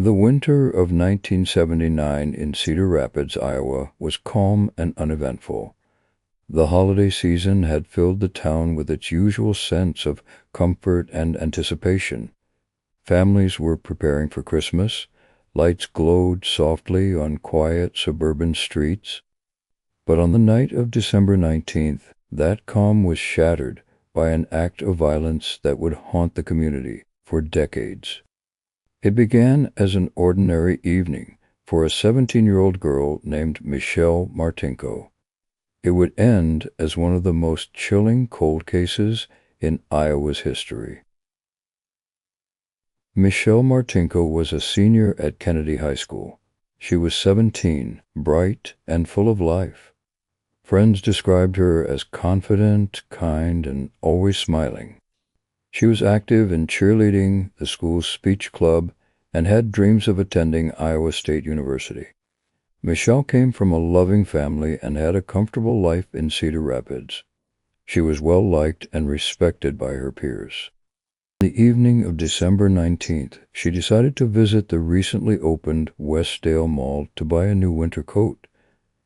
The winter of 1979 in Cedar Rapids, Iowa, was calm and uneventful. The holiday season had filled the town with its usual sense of comfort and anticipation. Families were preparing for Christmas. Lights glowed softly on quiet suburban streets. But on the night of December 19th, that calm was shattered by an act of violence that would haunt the community for decades. It began as an ordinary evening for a 17-year-old girl named Michelle Martinko. It would end as one of the most chilling cold cases in Iowa's history. Michelle Martinko was a senior at Kennedy High School. She was 17, bright, and full of life. Friends described her as confident, kind, and always smiling. She was active in cheerleading, the school's speech club, and had dreams of attending Iowa State University. Michelle came from a loving family and had a comfortable life in Cedar Rapids. She was well liked and respected by her peers. On the evening of December 19th, she decided to visit the recently opened Westdale Mall to buy a new winter coat.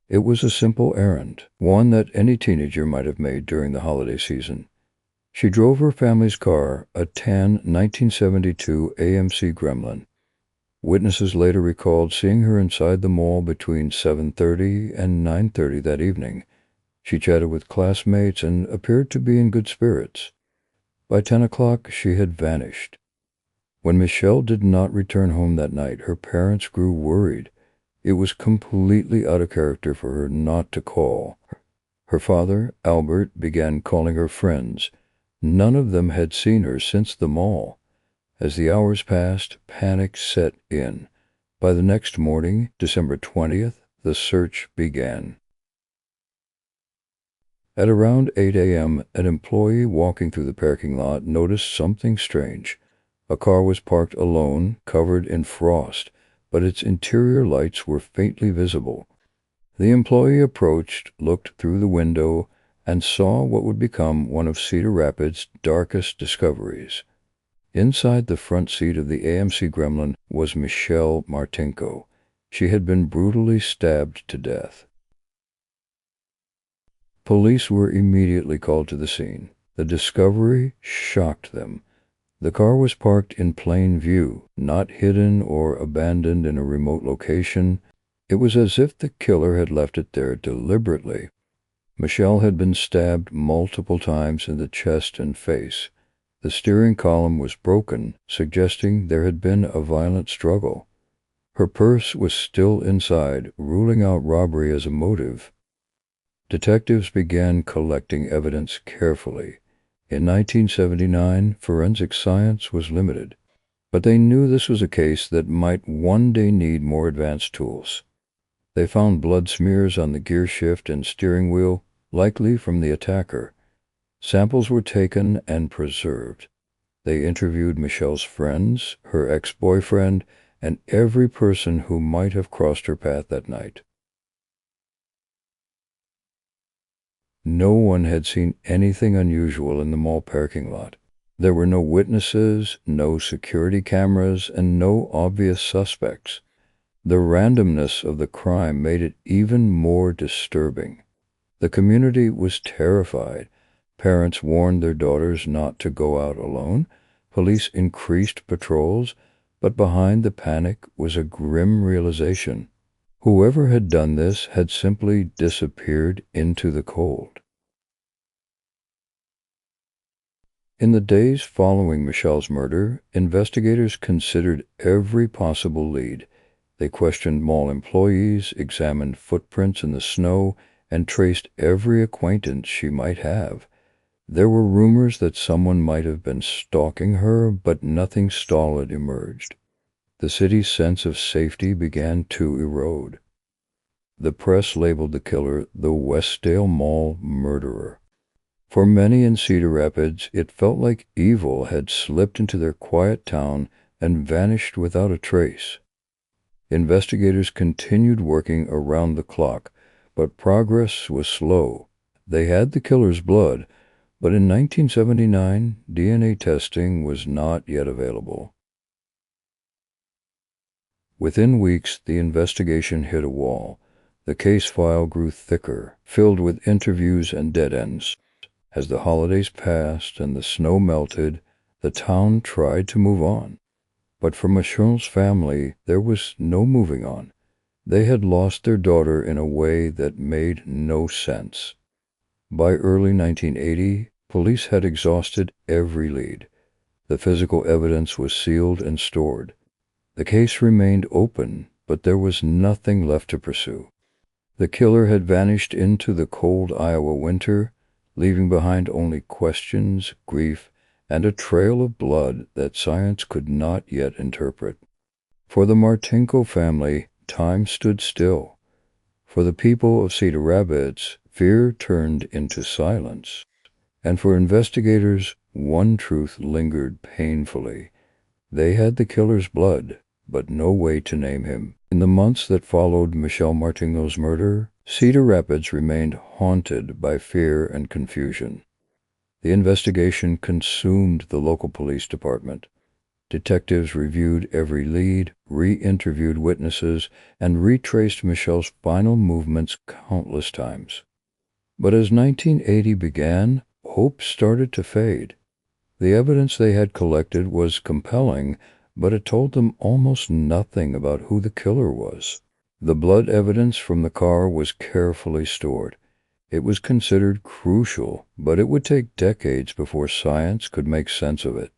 It was a simple errand, one that any teenager might have made during the holiday season. She drove her family's car, a tan 1972 AMC Gremlin. Witnesses later recalled seeing her inside the mall between 7:30 and 9:30 that evening. She chatted with classmates and appeared to be in good spirits. By 10 o'clock, she had vanished. When Michelle did not return home that night, her parents grew worried. It was completely out of character for her not to call. Her father, Albert, began calling her friends. None of them had seen her since the mall. As the hours passed, panic set in. By the next morning, December 20th, the search began. At around 8 a.m., an employee walking through the parking lot noticed something strange. A car was parked alone, covered in frost, but its interior lights were faintly visible. The employee approached, looked through the window, and saw what would become one of Cedar Rapids' darkest discoveries. Inside the front seat of the AMC Gremlin was Michelle Martinko. She had been brutally stabbed to death. Police were immediately called to the scene. The discovery shocked them. The car was parked in plain view, not hidden or abandoned in a remote location. It was as if the killer had left it there deliberately. Michelle had been stabbed multiple times in the chest and face. The steering column was broken, suggesting there had been a violent struggle. Her purse was still inside, ruling out robbery as a motive. Detectives began collecting evidence carefully. In 1979, forensic science was limited, but they knew this was a case that might one day need more advanced tools. They found blood smears on the gear shift and steering wheel, likely from the attacker. Samples were taken and preserved. They interviewed Michelle's friends, her ex-boyfriend, and every person who might have crossed her path that night. No one had seen anything unusual in the mall parking lot. There were no witnesses, no security cameras, and no obvious suspects. The randomness of the crime made it even more disturbing. The community was terrified. Parents warned their daughters not to go out alone. Police increased patrols, but behind the panic was a grim realization. Whoever had done this had simply disappeared into the cold. In the days following Michelle's murder, investigators considered every possible lead. They questioned mall employees, examined footprints in the snow, and traced every acquaintance she might have. There were rumors that someone might have been stalking her, but nothing solid emerged. The city's sense of safety began to erode. The press labeled the killer the Westdale Mall murderer. For many in Cedar Rapids, it felt like evil had slipped into their quiet town and vanished without a trace. Investigators continued working around the clock, but progress was slow. They had the killer's blood, but in 1979, DNA testing was not yet available. Within weeks, the investigation hit a wall. The case file grew thicker, filled with interviews and dead ends. As the holidays passed and the snow melted, the town tried to move on. But for Michelle's family, there was no moving on. They had lost their daughter in a way that made no sense. By early 1980, police had exhausted every lead. The physical evidence was sealed and stored. The case remained open, but there was nothing left to pursue. The killer had vanished into the cold Iowa winter, leaving behind only questions, grief, and a trail of blood that science could not yet interpret. For the Martinko family, time stood still. For the people of Cedar Rapids, fear turned into silence. And for investigators, one truth lingered painfully. They had the killer's blood, but no way to name him. In the months that followed Michelle Martinko's murder, Cedar Rapids remained haunted by fear and confusion. The investigation consumed the local police department. Detectives reviewed every lead, re-interviewed witnesses, and retraced Michelle's final movements countless times. But as 1980 began, hope started to fade. The evidence they had collected was compelling, but it told them almost nothing about who the killer was. The blood evidence from the car was carefully stored. It was considered crucial, but it would take decades before science could make sense of it.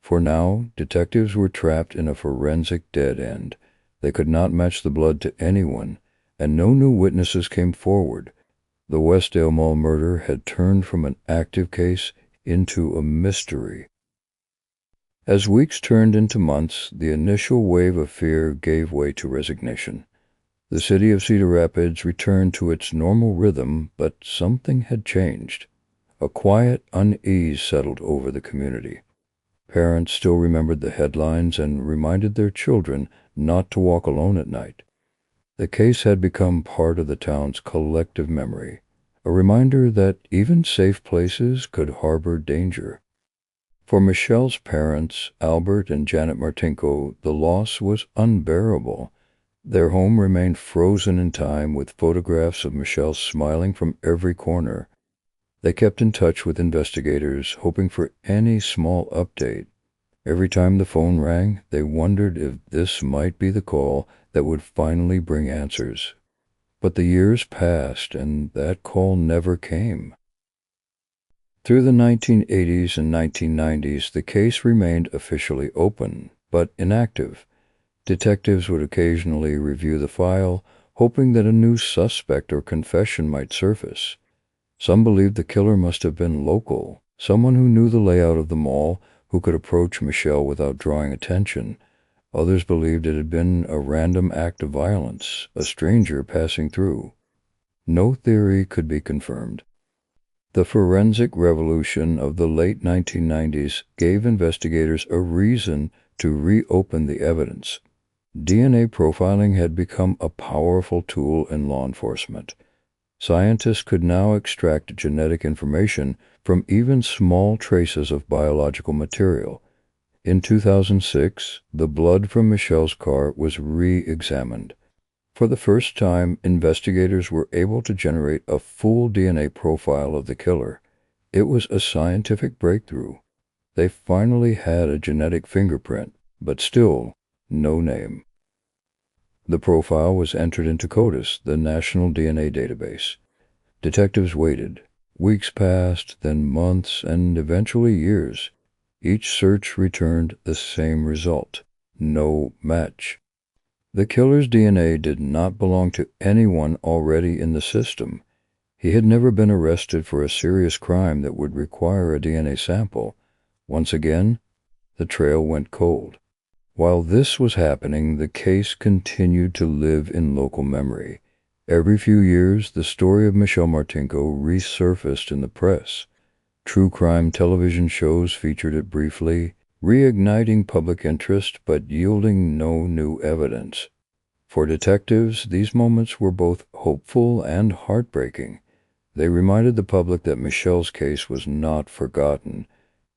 For now, detectives were trapped in a forensic dead end. They could not match the blood to anyone, and no new witnesses came forward. The Westdale Mall murder had turned from an active case into a mystery. As weeks turned into months, the initial wave of fear gave way to resignation. The city of Cedar Rapids returned to its normal rhythm, but something had changed. A quiet unease settled over the community. Parents still remembered the headlines and reminded their children not to walk alone at night. The case had become part of the town's collective memory, a reminder that even safe places could harbor danger. For Michelle's parents, Albert and Janet Martinko, the loss was unbearable. Their home remained frozen in time with photographs of Michelle smiling from every corner. They kept in touch with investigators, hoping for any small update. Every time the phone rang, they wondered if this might be the call that would finally bring answers. But the years passed, and that call never came. Through the 1980s and 1990s, the case remained officially open, but inactive. Detectives would occasionally review the file, hoping that a new suspect or confession might surface. Some believed the killer must have been local, someone who knew the layout of the mall, who could approach Michelle without drawing attention. Others believed it had been a random act of violence, a stranger passing through. No theory could be confirmed. The forensic revolution of the late 1990s gave investigators a reason to reopen the evidence. DNA profiling had become a powerful tool in law enforcement. Scientists could now extract genetic information from even small traces of biological material. In 2006, the blood from Michelle's car was re-examined. For the first time, investigators were able to generate a full DNA profile of the killer. It was a scientific breakthrough. They finally had a genetic fingerprint, but still no name. The profile was entered into CODIS, the National DNA Database. Detectives waited. Weeks passed, then months, and eventually years. Each search returned the same result: no match. The killer's DNA did not belong to anyone already in the system. He had never been arrested for a serious crime that would require a DNA sample. Once again, the trail went cold. While this was happening, the case continued to live in local memory. Every few years, the story of Michelle Martinko resurfaced in the press. True crime television shows featured it briefly, reigniting public interest but yielding no new evidence. For detectives, these moments were both hopeful and heartbreaking. They reminded the public that Michelle's case was not forgotten,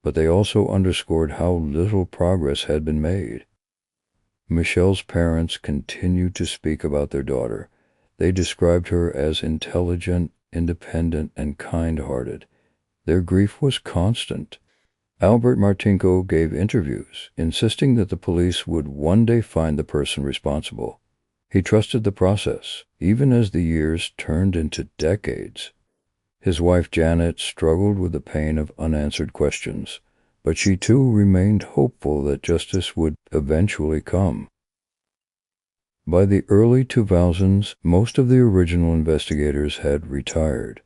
but they also underscored how little progress had been made. Michelle's parents continued to speak about their daughter. They described her as intelligent, independent, and kind-hearted. Their grief was constant. Albert Martinko gave interviews, insisting that the police would one day find the person responsible. He trusted the process, even as the years turned into decades. His wife Janet struggled with the pain of unanswered questions, but she too remained hopeful that justice would eventually come. By the early 2000s, most of the original investigators had retired.